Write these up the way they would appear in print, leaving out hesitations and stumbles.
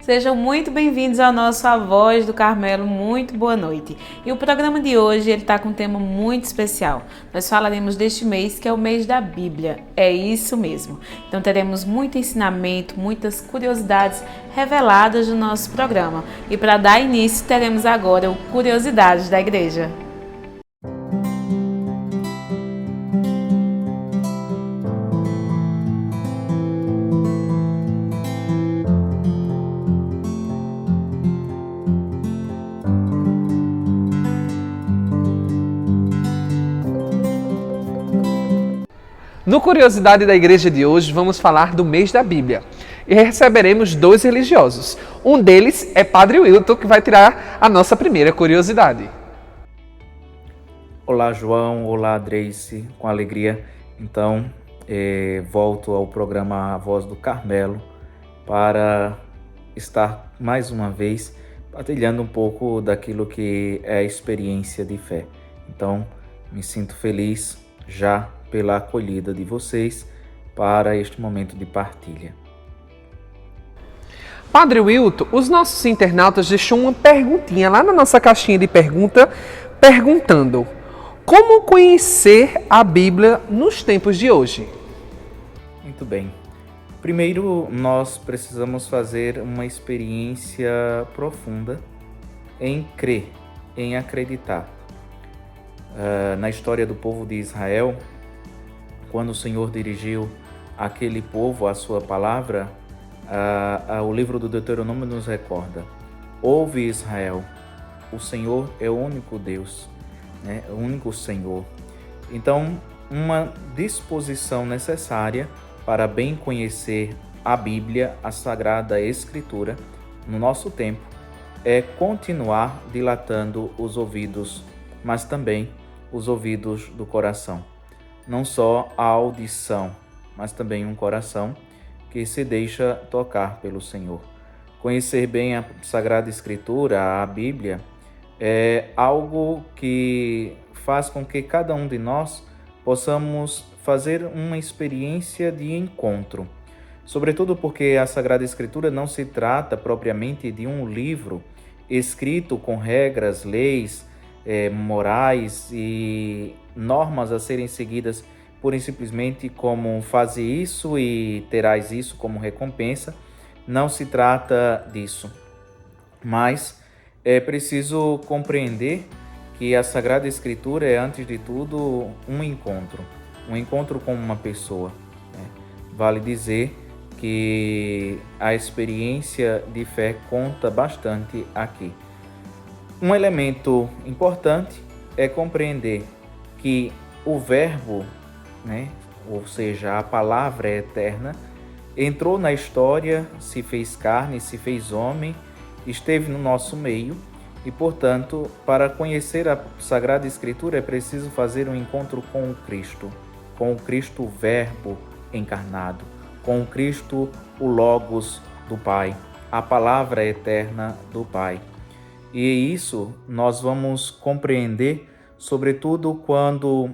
Sejam muito bem-vindos ao nosso A Voz do Carmelo, muito boa noite. E o programa de hoje está com um tema muito especial. Nós falaremos deste mês, que é o mês da Bíblia. É isso mesmo. Então teremos muito ensinamento, muitas curiosidades reveladas no nosso programa. E para dar início, teremos agora o Curiosidades da Igreja. No Curiosidade da Igreja de hoje, vamos falar do mês da Bíblia. E receberemos dois religiosos. Um deles é Padre Wilton, que vai tirar a nossa primeira curiosidade. Olá, João. Olá, Drace. Com alegria, então, volto ao programa A Voz do Carmelo para estar mais uma vez partilhando um pouco daquilo que é a experiência de fé. Então, me sinto feliz já pela acolhida de vocês para este momento de partilha. Padre Wilton, os nossos internautas deixou uma perguntinha lá na nossa caixinha de pergunta, perguntando: como conhecer a Bíblia nos tempos de hoje? Muito bem. Primeiro, nós precisamos fazer uma experiência profunda em crer, em acreditar. Na história do povo de Israel, quando o Senhor dirigiu aquele povo a sua palavra, o livro do Deuteronômio nos recorda: ouve, Israel, o Senhor é o único Deus, né? O único Senhor. Então, uma disposição necessária para bem conhecer a Bíblia, a Sagrada Escritura, no nosso tempo, é continuar dilatando os ouvidos, mas também os ouvidos do coração. Não só a audição, mas também um coração que se deixa tocar pelo Senhor. Conhecer bem a Sagrada Escritura, a Bíblia, é algo que faz com que cada um de nós possamos fazer uma experiência de encontro. Sobretudo porque a Sagrada Escritura não se trata propriamente de um livro escrito com regras, leis, morais e normas a serem seguidas pura e simplesmente como faze isso e terás isso como recompensa. Não se trata disso, mas é preciso compreender que a Sagrada Escritura é, antes de tudo, um encontro com uma pessoa, né? Vale dizer que a experiência de fé conta bastante aqui. Um elemento importante é compreender que o Verbo, né, ou seja, a palavra eterna, entrou na história, se fez carne, se fez homem, esteve no nosso meio e, portanto, para conhecer a Sagrada Escritura é preciso fazer um encontro com o Cristo Verbo encarnado, com o Cristo, o Logos do Pai, a palavra eterna do Pai. E isso nós vamos compreender, sobretudo quando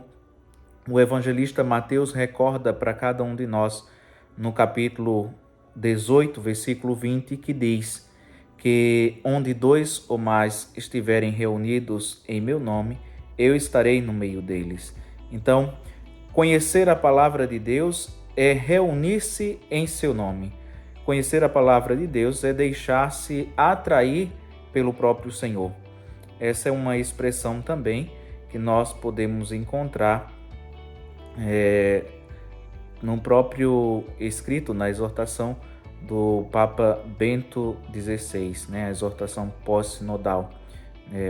o evangelista Mateus recorda para cada um de nós, no capítulo 18, versículo 20, que diz que onde dois ou mais estiverem reunidos em meu nome, eu estarei no meio deles. Então, conhecer a palavra de Deus é reunir-se em seu nome. Conhecer a palavra de Deus é deixar-se atrair pelo próprio Senhor. Essa é uma expressão também que nós podemos encontrar no próprio escrito, na exortação do Papa Bento XVI, né? A exortação pós-sinodal,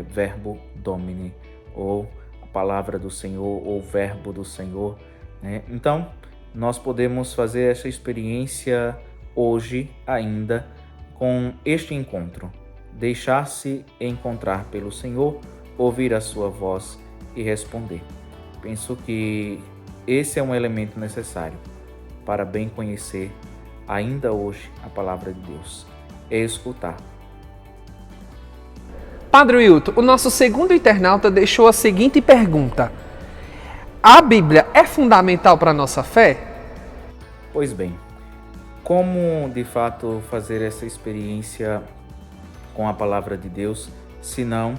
Verbo Domini, ou a palavra do Senhor, ou Verbo do Senhor, né? Então, nós podemos fazer essa experiência hoje ainda com este encontro. Deixar-se encontrar pelo Senhor, ouvir a sua voz e responder. Penso que esse é um elemento necessário para bem conhecer ainda hoje a palavra de Deus, é escutar. Padre Wilton, o nosso segundo internauta deixou a seguinte pergunta: a Bíblia é fundamental para a nossa fé? Pois bem, como de fato fazer essa experiência com a palavra de Deus, se não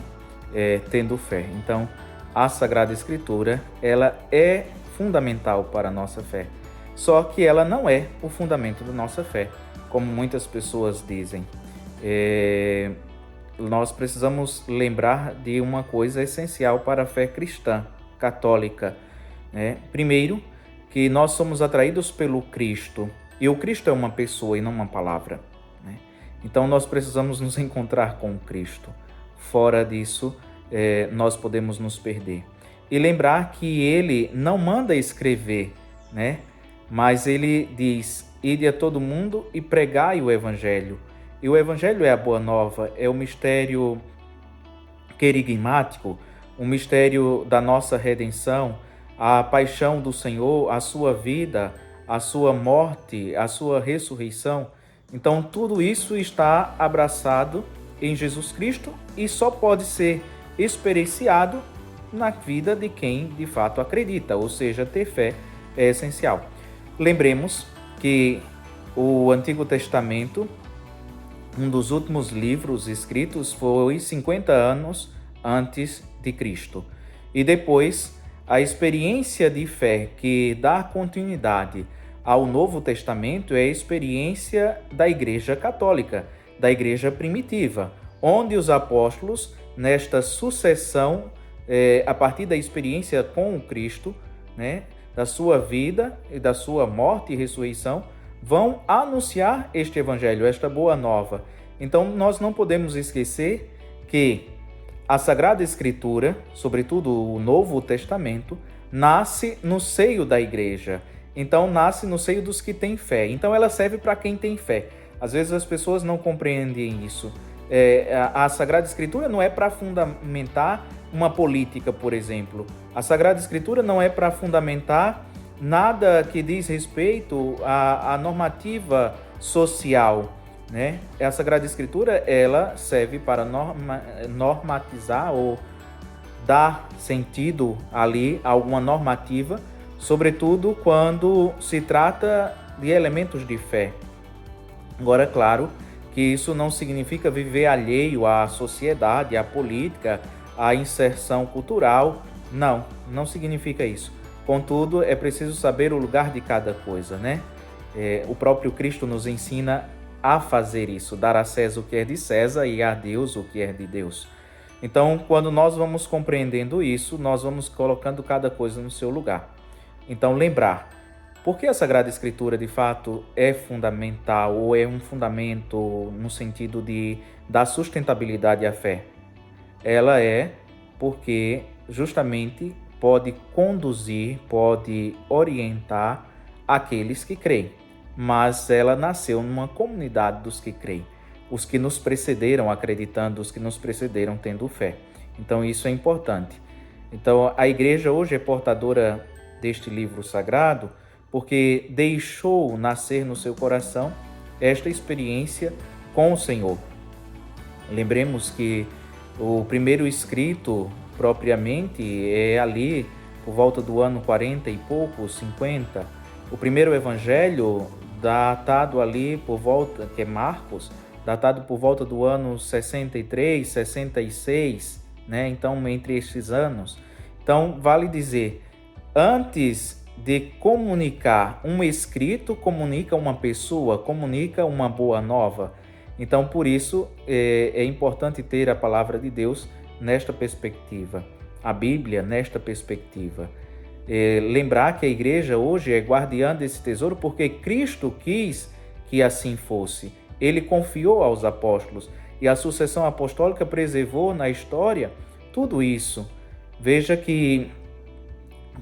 tendo fé? Então, a Sagrada Escritura, ela é fundamental para a nossa fé, só que ela não é o fundamento da nossa fé, como muitas pessoas dizem. Nós precisamos lembrar de uma coisa essencial para a fé cristã, católica, né? Primeiro, que nós somos atraídos pelo Cristo, e o Cristo é uma pessoa e não uma palavra, né? Então nós precisamos nos encontrar com o Cristo. Fora disso, nós podemos nos perder. E lembrar que ele não manda escrever, né? Mas ele diz: ide a todo mundo e pregai o Evangelho. E o Evangelho é a Boa Nova, é o mistério querigmático, o mistério da nossa redenção, a paixão do Senhor, a sua vida, a sua morte, a sua ressurreição. Então, tudo isso está abraçado em Jesus Cristo e só pode ser experienciado na vida de quem de fato acredita, ou seja, ter fé é essencial. Lembremos que o Antigo Testamento, um dos últimos livros escritos, foi 50 anos antes de Cristo. E depois, a experiência de fé que dá continuidade ao Novo Testamento é a experiência da Igreja Católica, da Igreja primitiva, onde os apóstolos, nesta sucessão, a partir da experiência com o Cristo, né, da sua vida e da sua morte e ressurreição, vão anunciar este Evangelho, esta boa nova. Então, nós não podemos esquecer que a Sagrada Escritura, sobretudo o Novo Testamento, nasce no seio da Igreja. Então, nasce no seio dos que têm fé. Então, ela serve para quem tem fé. Às vezes, as pessoas não compreendem isso. A Sagrada Escritura não é para fundamentar uma política, por exemplo. A Sagrada Escritura não é para fundamentar nada que diz respeito à normativa social, né? A Sagrada Escritura, ela serve para normatizar ou dar sentido ali a alguma normativa, sobretudo quando se trata de elementos de fé. Agora, é claro que isso não significa viver alheio à sociedade, à política, à inserção cultural. Não significa isso. Contudo, é preciso saber o lugar de cada coisa, né? O próprio Cristo nos ensina a fazer isso, dar a César o que é de César e a Deus o que é de Deus. Então, quando nós vamos compreendendo isso, nós vamos colocando cada coisa no seu lugar. Então, lembrar, por que a Sagrada Escritura, de fato, é fundamental ou é um fundamento no sentido de dar sustentabilidade à fé? Ela é porque justamente pode conduzir, pode orientar aqueles que creem. Mas ela nasceu numa comunidade dos que creem, os que nos precederam acreditando, os que nos precederam tendo fé. Então isso é importante. Então a igreja hoje é portadora deste livro sagrado porque deixou nascer no seu coração esta experiência com o Senhor. Lembremos que o primeiro escrito propriamente é ali por volta do ano 40 e pouco, 50. O primeiro evangelho datado ali por volta, que é Marcos, datado por volta do ano 63, 66, né? Então, entre estes anos. Então, vale dizer, antes de comunicar um escrito, comunica uma pessoa, comunica uma boa nova. Então, por isso, é importante ter a palavra de Deus nesta perspectiva, a Bíblia nesta perspectiva. Lembrar que a igreja hoje é guardiã desse tesouro porque Cristo quis que assim fosse. Ele confiou aos apóstolos e a sucessão apostólica preservou na história tudo isso. Veja que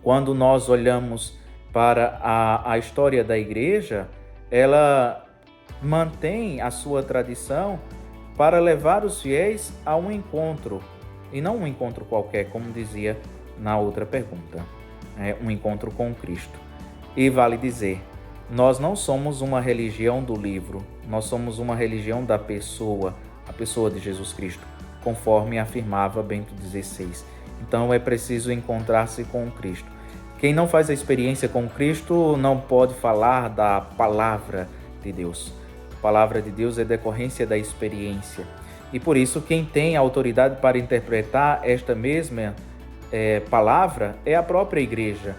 quando nós olhamos para a história da igreja, ela mantém a sua tradição para levar os fiéis a um encontro, e não um encontro qualquer, como dizia na outra pergunta. Um encontro com Cristo. E vale dizer, nós não somos uma religião do livro, nós somos uma religião da pessoa, a pessoa de Jesus Cristo. conforme afirmava Bento XVI. Então é preciso encontrar-se com Cristo. Quem não faz a experiência com Cristo não pode falar da palavra de Deus. A palavra de Deus é decorrência da experiência. E por isso quem tem autoridade para interpretar esta mesma palavra é a própria igreja.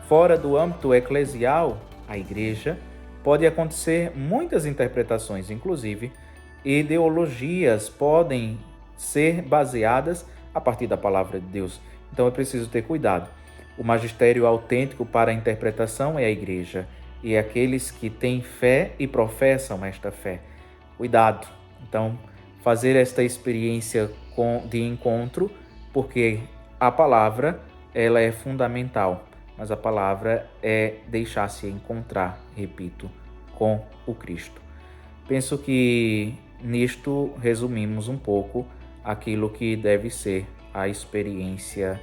Fora do âmbito eclesial, a igreja, pode acontecer muitas interpretações, inclusive ideologias podem ser baseadas a partir da palavra de Deus. Então é preciso ter cuidado. O magistério autêntico para a interpretação é a igreja e aqueles que têm fé e professam esta fé. Cuidado. Então, fazer esta experiência de encontro, porque a palavra ela é fundamental, mas a palavra é deixar-se encontrar, repito, com o Cristo. Penso que nisto resumimos um pouco aquilo que deve ser a experiência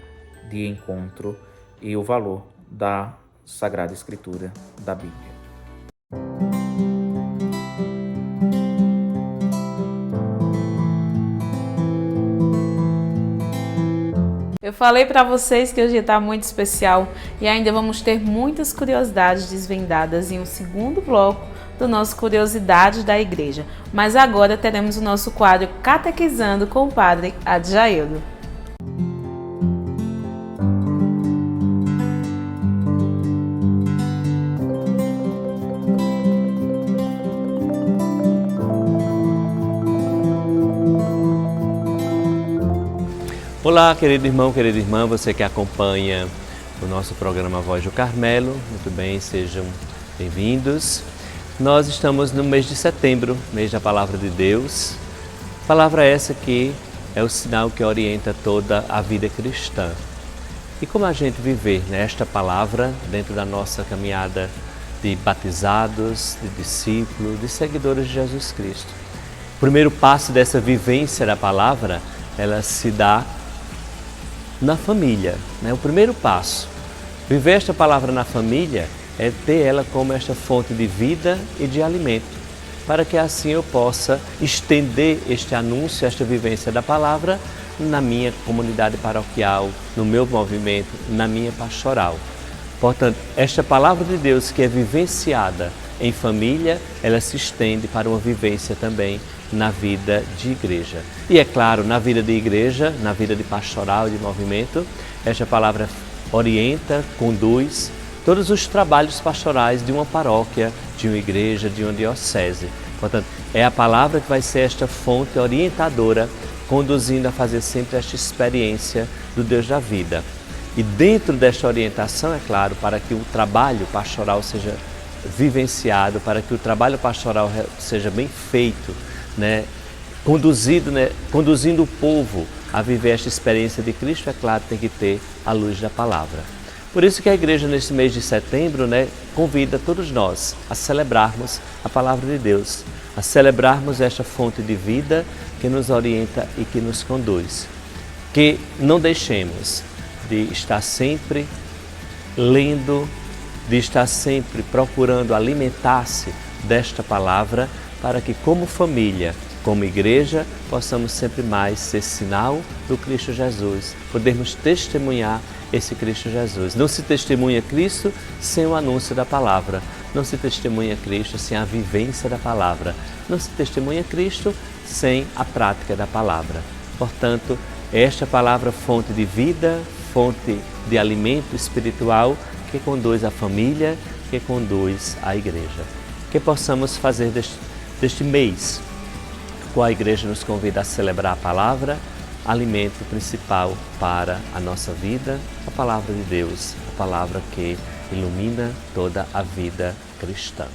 de encontro e o valor da Sagrada Escritura da Bíblia. Eu falei para vocês que hoje está muito especial e ainda vamos ter muitas curiosidades desvendadas em um segundo bloco do nosso Curiosidades da Igreja. Mas agora teremos o nosso quadro Catequizando com o Padre Adjaildo. Olá, querido irmão, querida irmã, você que acompanha o nosso programa Voz do Carmelo, muito bem, sejam bem-vindos. Nós estamos no mês de setembro, mês da Palavra de Deus. Palavra essa que é o sinal que orienta toda a vida cristã. E como a gente viver nesta palavra dentro da nossa caminhada de batizados, de discípulos, de seguidores de Jesus Cristo. O primeiro passo dessa vivência da palavra, ela se dá na família, né? O primeiro passo. Viver esta palavra na família é ter ela como esta fonte de vida e de alimento, para que assim eu possa estender este anúncio, esta vivência da palavra na minha comunidade paroquial, no meu movimento, na minha pastoral. Portanto, esta palavra de Deus que é vivenciada em família, ela se estende para uma vivência também na vida de igreja. E é claro, na vida de igreja, na vida de pastoral, de movimento, esta palavra orienta, conduz todos os trabalhos pastorais de uma paróquia, de uma igreja, de uma diocese. Portanto, é a palavra que vai ser esta fonte orientadora, conduzindo a fazer sempre esta experiência do Deus da vida. E dentro desta orientação, é claro, para que o trabalho pastoral seja vivenciado, para que o trabalho pastoral seja bem feito, né? Conduzindo o povo a viver esta experiência de Cristo, é claro, tem que ter a luz da palavra. Por isso que a igreja nesse mês de setembro, né, convida todos nós a celebrarmos a palavra de Deus, a celebrarmos esta fonte de vida que nos orienta e que nos conduz. Que não deixemos de estar sempre lendo, de estar sempre procurando alimentar-se desta palavra, para que como família, como igreja, possamos sempre mais ser sinal do Cristo Jesus, podermos testemunhar esse Cristo Jesus. Não se testemunha Cristo sem o anúncio da palavra, não se testemunha Cristo sem a vivência da palavra, não se testemunha Cristo sem a prática da palavra. Portanto, esta palavra fonte de vida, fonte de alimento espiritual que conduz a família, que conduz a igreja. Que possamos fazer deste mês, qual a igreja nos convida a celebrar a palavra, alimento principal para a nossa vida, a palavra de Deus, a palavra que ilumina toda a vida cristã.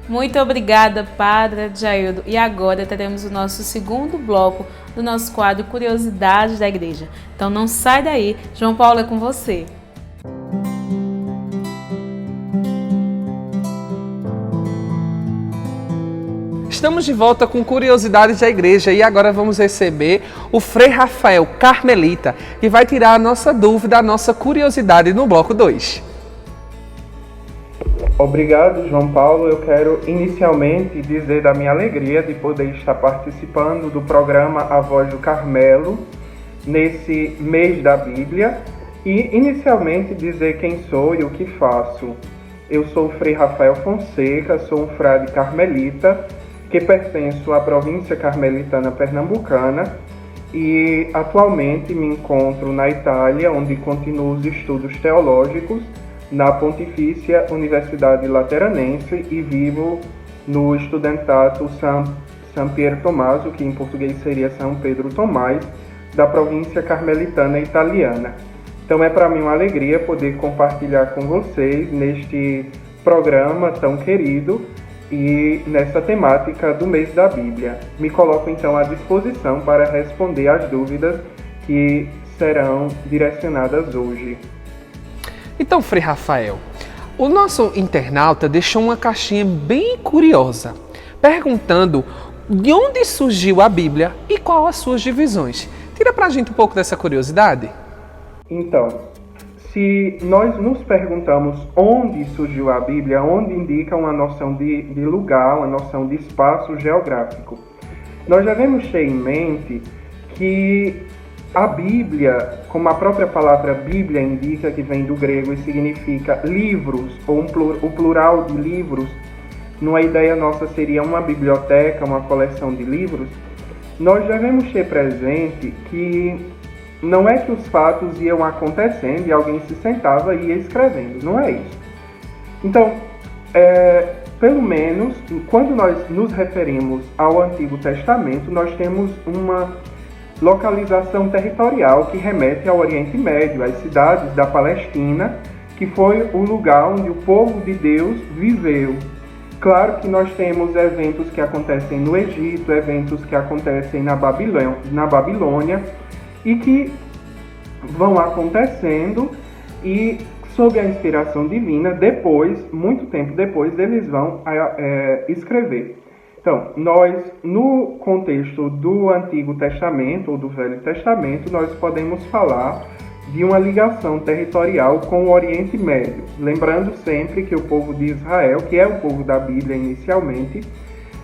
Muito obrigada, Padre Adjaildo. E agora teremos o nosso segundo bloco do nosso quadro Curiosidades da Igreja. Então não sai daí, João Paulo é com você. Estamos de volta com Curiosidades da Igreja e agora vamos receber o Frei Rafael Carmelita, que vai tirar a nossa dúvida, a nossa curiosidade no bloco 2. Obrigado, João Paulo. Eu quero inicialmente dizer da minha alegria de poder estar participando do programa A Voz do Carmelo, nesse mês da Bíblia, e inicialmente dizer quem sou e o que faço. Eu sou o Frei Rafael Fonseca, sou um frade carmelita, que pertenço à província carmelitana pernambucana, e atualmente me encontro na Itália, onde continuo os estudos teológicos na Pontifícia Universidade Lateranense e vivo no Studentato San Pier Tommaso, que em português seria São Pedro Tomás, da província carmelitana italiana. Então é para mim uma alegria poder compartilhar com vocês neste programa tão querido e nessa temática do mês da Bíblia. Me coloco então à disposição para responder às dúvidas que serão direcionadas hoje. Então, Frei Rafael, o nosso internauta deixou uma caixinha bem curiosa, perguntando de onde surgiu a Bíblia e qual as suas divisões. Tira pra gente um pouco dessa curiosidade. Então, se nós nos perguntamos onde surgiu a Bíblia, onde indica uma noção de lugar, uma noção de espaço geográfico, nós devemos ter em mente que a Bíblia, como a própria palavra Bíblia indica, que vem do grego e significa livros, ou o plural de livros, numa ideia nossa seria uma biblioteca, uma coleção de livros, nós devemos ter presente que não é que os fatos iam acontecendo e alguém se sentava e ia escrevendo, não é isso. Então, pelo menos, quando nós nos referimos ao Antigo Testamento, nós temos uma localização territorial que remete ao Oriente Médio, às cidades da Palestina, que foi o lugar onde o povo de Deus viveu. Claro que nós temos eventos que acontecem no Egito, eventos que acontecem na Babilônia e que vão acontecendo e, sob a inspiração divina, depois, muito tempo depois, eles vão escrever. Então, nós, no contexto do Antigo Testamento ou do Velho Testamento, nós podemos falar de uma ligação territorial com o Oriente Médio. Lembrando sempre que o povo de Israel, que é o povo da Bíblia inicialmente,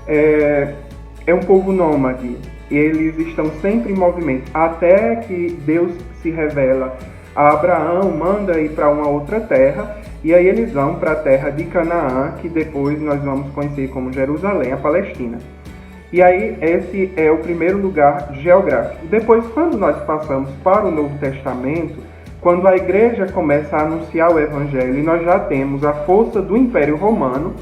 é um povo nômade. Eles estão sempre em movimento, até que Deus se revela a Abraão, manda ir para uma outra terra, e aí eles vão para a terra de Canaã, que depois nós vamos conhecer como Jerusalém, a Palestina. E aí esse é o primeiro lugar geográfico. Depois, quando nós passamos para o Novo Testamento, quando a igreja começa a anunciar o Evangelho e nós já temos a força do Império Romano,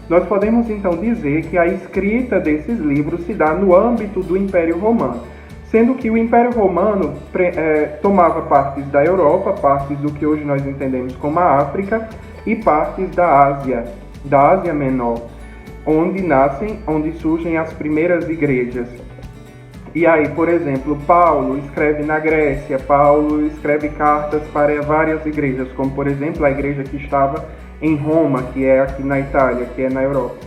nós podemos então dizer que a escrita desses livros se dá no âmbito do Império Romano, sendo que o Império Romano tomava partes da Europa, partes do que hoje nós entendemos como a África e partes da Ásia Menor, onde surgem as primeiras igrejas. E aí, por exemplo, Paulo escreve na Grécia, Paulo escreve cartas para várias igrejas, como por exemplo a igreja que estava em Roma, que é aqui na Itália, que é na Europa.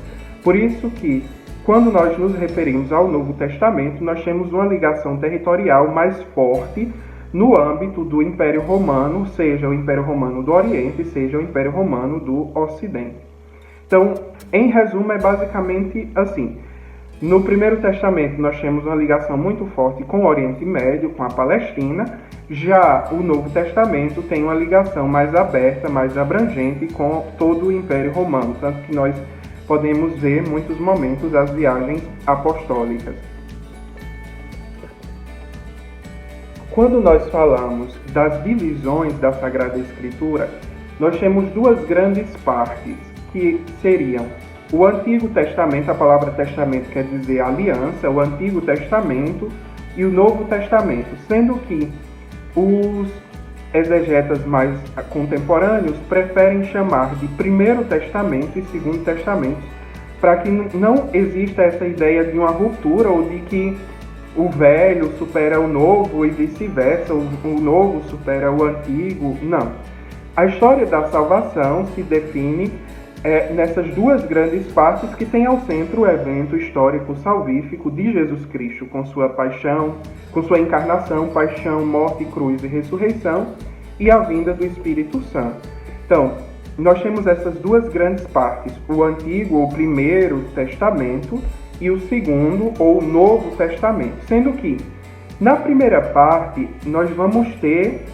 Por isso que, quando nós nos referimos ao Novo Testamento, nós temos uma ligação territorial mais forte no âmbito do Império Romano, seja o Império Romano do Oriente, seja o Império Romano do Ocidente. Então, em resumo, é basicamente assim. No Primeiro Testamento, nós temos uma ligação muito forte com o Oriente Médio, com a Palestina. Já o Novo Testamento tem uma ligação mais aberta, mais abrangente com todo o Império Romano, tanto que nós podemos ver em muitos momentos as viagens apostólicas. Quando nós falamos das divisões da Sagrada Escritura, nós temos duas grandes partes, que seriam o Antigo Testamento, a palavra testamento quer dizer aliança, o Antigo Testamento e o Novo Testamento, sendo que os exegetas mais contemporâneos preferem chamar de Primeiro Testamento e Segundo Testamento, para que não exista essa ideia de uma ruptura ou de que o velho supera o novo e vice-versa, o novo supera o antigo. Não. A história da salvação se define nessas duas grandes partes que têm ao centro o evento histórico salvífico de Jesus Cristo, com sua paixão, com sua encarnação, paixão, morte, cruz e ressurreição, e a vinda do Espírito Santo. Então, nós temos essas duas grandes partes, o Antigo ou Primeiro Testamento e o Segundo ou Novo Testamento, sendo que na primeira parte nós vamos ter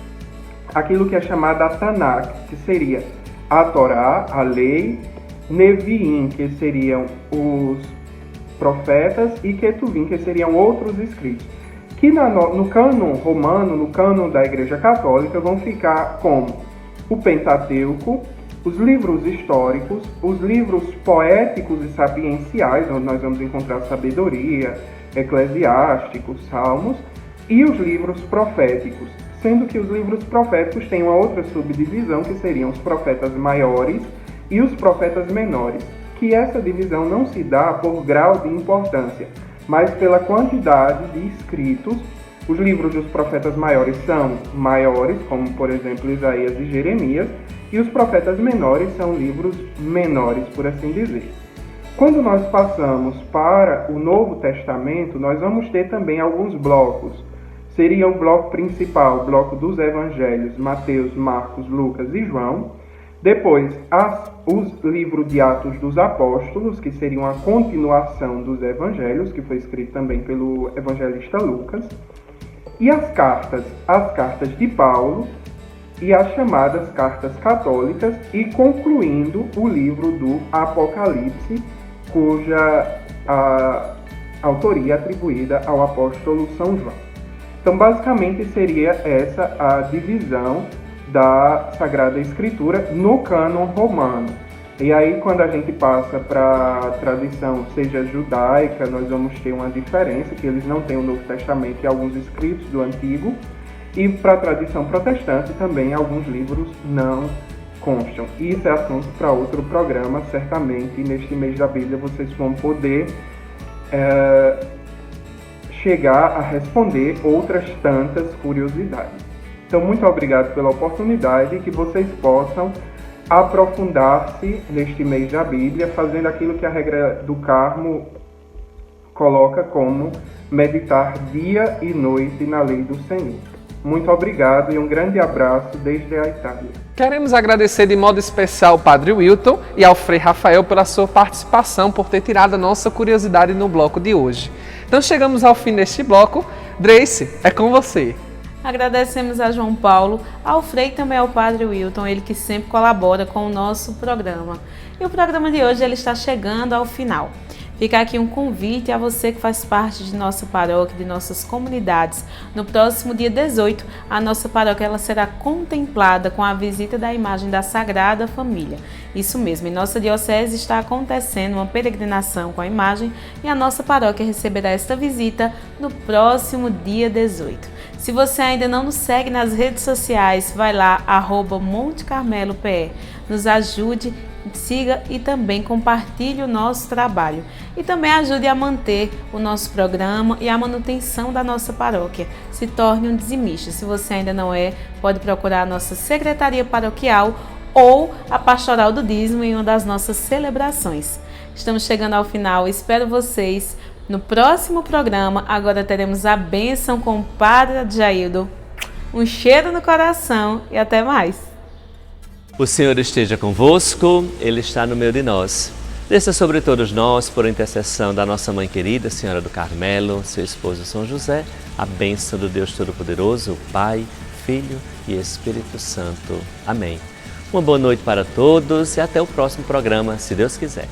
aquilo que é chamado a Tanakh, que seria a Torá, a lei, Neviim, que seriam os profetas, e Ketuvim, que seriam outros escritos, que no cânon romano, no cânon da Igreja Católica, vão ficar como o Pentateuco, os livros históricos, os livros poéticos e sapienciais, onde nós vamos encontrar sabedoria, eclesiásticos, salmos, e os livros proféticos, sendo que os livros proféticos têm uma outra subdivisão, que seriam os profetas maiores e os profetas menores, que essa divisão não se dá por grau de importância, mas pela quantidade de escritos. Os livros dos profetas maiores são maiores, como por exemplo Isaías e Jeremias, e os profetas menores são livros menores, por assim dizer. Quando nós passamos para o Novo Testamento, nós vamos ter também alguns blocos. Seria o bloco principal, o bloco dos Evangelhos, Mateus, Marcos, Lucas e João. Depois, os livros de Atos dos Apóstolos, que seriam a continuação dos Evangelhos, que foi escrito também pelo evangelista Lucas. E as cartas de Paulo e as chamadas cartas católicas, e concluindo o livro do Apocalipse, cuja autoria é atribuída ao apóstolo São João. Então, basicamente, seria essa a divisão da Sagrada Escritura no cânon romano. E aí, quando a gente passa para a tradição, seja judaica, nós vamos ter uma diferença, que eles não têm o Novo Testamento e alguns escritos do Antigo. E para a tradição protestante também alguns livros não constam. Isso é assunto para outro programa, certamente. Neste mês da Bíblia vocês vão poder chegar a responder outras tantas curiosidades. Então, muito obrigado pela oportunidade e que vocês possam aprofundar-se neste mês da Bíblia, fazendo aquilo que a regra do Carmo coloca como meditar dia e noite na lei do Senhor. Muito obrigado e um grande abraço desde a Itália. Queremos agradecer de modo especial ao Padre Wilton e ao Frei Rafael pela sua participação, por ter tirado a nossa curiosidade no bloco de hoje. Então chegamos ao fim deste bloco. Drace, é com você. Agradecemos a João Paulo, ao Frei e também ao Padre Wilton, ele que sempre colabora com o nosso programa. E o programa de hoje ele está chegando ao final. Fica aqui um convite a você que faz parte de nossa paróquia, de nossas comunidades. No próximo dia 18, a nossa paróquia ela será contemplada com a visita da imagem da Sagrada Família. Isso mesmo, em nossa diocese está acontecendo uma peregrinação com a imagem e a nossa paróquia receberá esta visita no próximo dia 18. Se você ainda não nos segue nas redes sociais, vai lá, @MonteCarmeloPE. Nos ajude, siga e também compartilhe o nosso trabalho. E também ajude a manter o nosso programa e a manutenção da nossa paróquia. Se torne um dizimista. Se você ainda não é, pode procurar a nossa secretaria paroquial ou a pastoral do dízimo em uma das nossas celebrações. Estamos chegando ao final, espero vocês no próximo programa. Agora teremos a bênção com o Padre Adjaildo. Um cheiro no coração e até mais. O Senhor esteja convosco, Ele está no meio de nós. Desça sobre todos nós, por intercessão da nossa Mãe querida, Senhora do Carmelo, seu esposo São José, a bênção do Deus Todo-Poderoso, o Pai, Filho e Espírito Santo. Amém. Uma boa noite para todos e até o próximo programa, se Deus quiser.